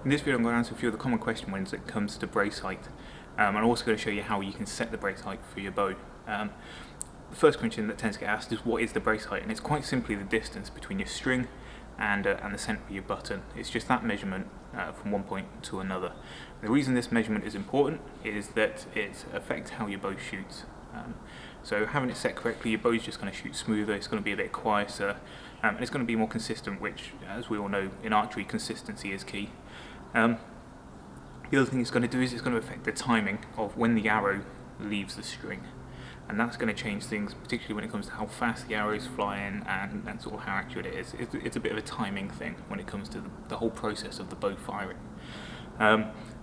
In this video I'm going to answer a few of the common question when it comes to brace height. I'm also going to show you how you can set the brace height for your bow. The first question that tends to get asked is what is the brace height, and it's quite simply the distance between your string and the centre of your button. It's just that measurement from one point to another. The reason this measurement is important is that it affects how your bow shoots. So having it set correctly, your bow is just going to shoot smoother, it's going to be a bit quieter, and it's going to be more consistent, which, as we all know, in archery, consistency is key. The other thing it's going to do is it's going to affect the timing of when the arrow leaves the string, and that's going to change things, particularly when it comes to how fast the arrow is flying and sort of how accurate it is. It's a bit of a timing thing when it comes to the whole process of the bow firing.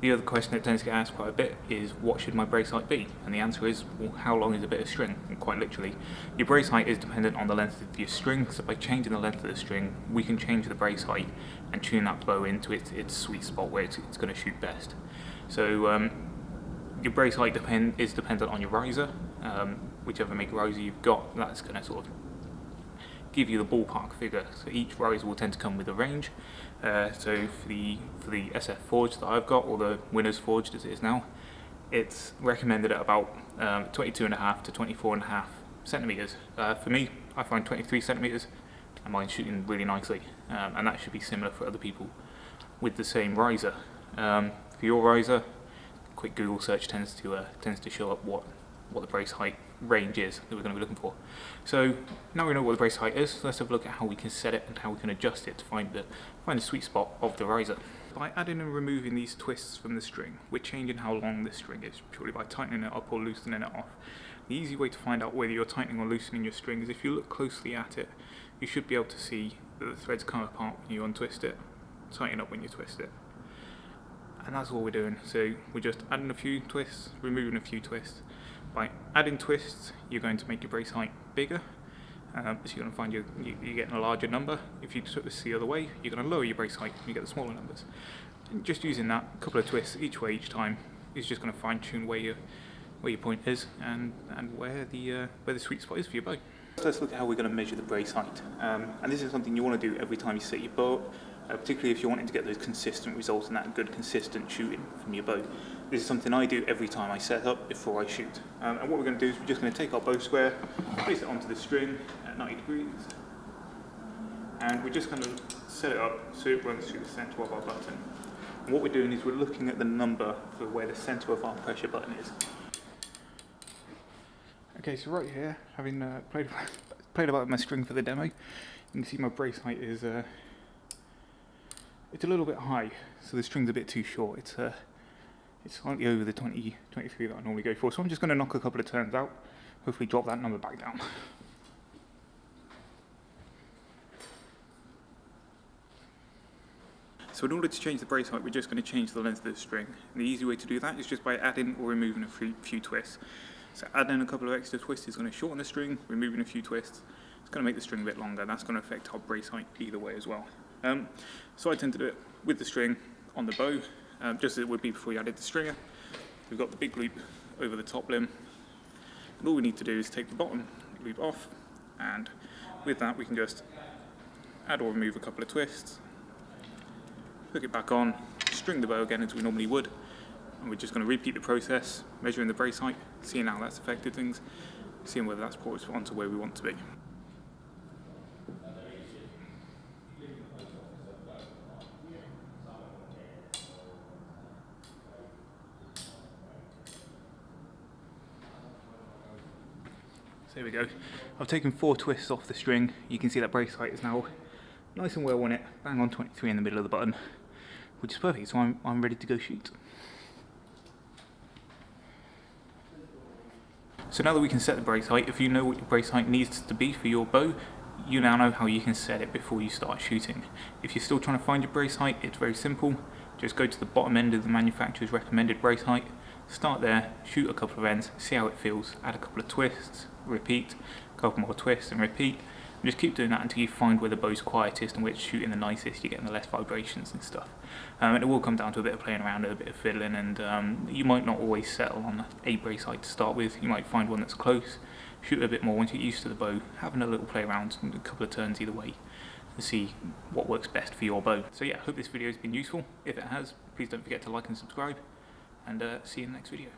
The other question that tends to get asked quite a bit is what should my brace height be? And the answer is, well, how long is a bit of string? And quite literally, your brace height is dependent on the length of your string, so by changing the length of the string, we can change the brace height and tune that bow into its sweet spot where it's going to shoot best. So your brace height is dependent on your riser. Whichever make riser you've got, that's going to sort of give you the ballpark figure. So each riser will tend to come with a range. So for the SF forged that I've got, or the Winners forged as it is now, it's recommended at about 22.5 to 24.5 centimeters. For me, I find 23 centimeters and mine's shooting really nicely, and that should be similar for other people with the same riser. For your riser, quick Google search tends to show up what the brace height range is that we're going to be looking for. So now we know what the brace height is, let's have a look at how we can set it and how we can adjust it to find the sweet spot of the riser. By adding and removing these twists from the string, we're changing how long the string is, purely by tightening it up or loosening it off. The easy way to find out whether you're tightening or loosening your string is if you look closely at it, you should be able to see that the threads come apart when you untwist it, tighten up when you twist it. And that's all we're doing. So we're just adding a few twists, removing a few twists. By adding twists, you're going to make your brace height bigger, so you're going to find you're getting a larger number. If you twist the other way, you're going to lower your brace height and you get the smaller numbers. And just using that couple of twists each way each time is just going to fine tune where your point is and where the sweet spot is for your bow. Let's look at how we're going to measure the brace height. And this is something you want to do every time you set your bow, particularly if you're wanting to get those consistent results and that good consistent shooting from your bow. This is something I do every time I set up before I shoot. And what we're going to do is we're just going to take our bow square, place it onto the string at 90 degrees, and we're just going to set it up so it runs through the centre of our button. And what we're doing is we're looking at the number for where the centre of our pressure button is. Okay, so right here, having played about with my string for the demo, you can see my brace height is it's a little bit high, so the string's a bit too short. It's slightly over the 23 that I normally go for, so I'm just going to knock a couple of turns out, hopefully drop that number back down. So in order to change the brace height, we're just going to change the length of the string. And the easy way to do that is just by adding or removing a few twists. So adding a couple of extra twists is going to shorten the string, removing a few twists, it's going to make the string a bit longer. That's going to affect our brace height either way as well. So I tend to do it with the string on the bow, just as it would be before you added the stringer. We've got the big loop over the top limb, and all we need to do is take the bottom loop off, and with that we can just add or remove a couple of twists, hook it back on, string the bow again as we normally would, and we're just going to repeat the process, measuring the brace height, seeing how that's affected things, seeing whether that's brought us on to where we want to be. So here we go. I've taken 4 twists off the string. You can see that brace height is now nice and well on it, bang on 23 in the middle of the button, which is perfect, so I'm ready to go shoot. So now that we can set the brace height, if you know what your brace height needs to be for your bow, you now know how you can set it before you start shooting. If you're still trying to find your brace height, it's very simple. Just go to the bottom end of the manufacturer's recommended brace height, start there, shoot a couple of ends, see how it feels, add a couple of twists, repeat, a couple more twists and repeat, and just keep doing that until you find where the bow's quietest and where it's shooting the nicest, you're getting the less vibrations and stuff. And it will come down to a bit of playing around and a bit of fiddling, and you might not always settle on a brace height to start with. You might find one that's close, shoot a bit more once you're used to the bow, having a little play around, a couple of turns either way, to see what works best for your bow. So yeah, hope this video has been useful. If it has, please don't forget to like and subscribe, and see you in the next video.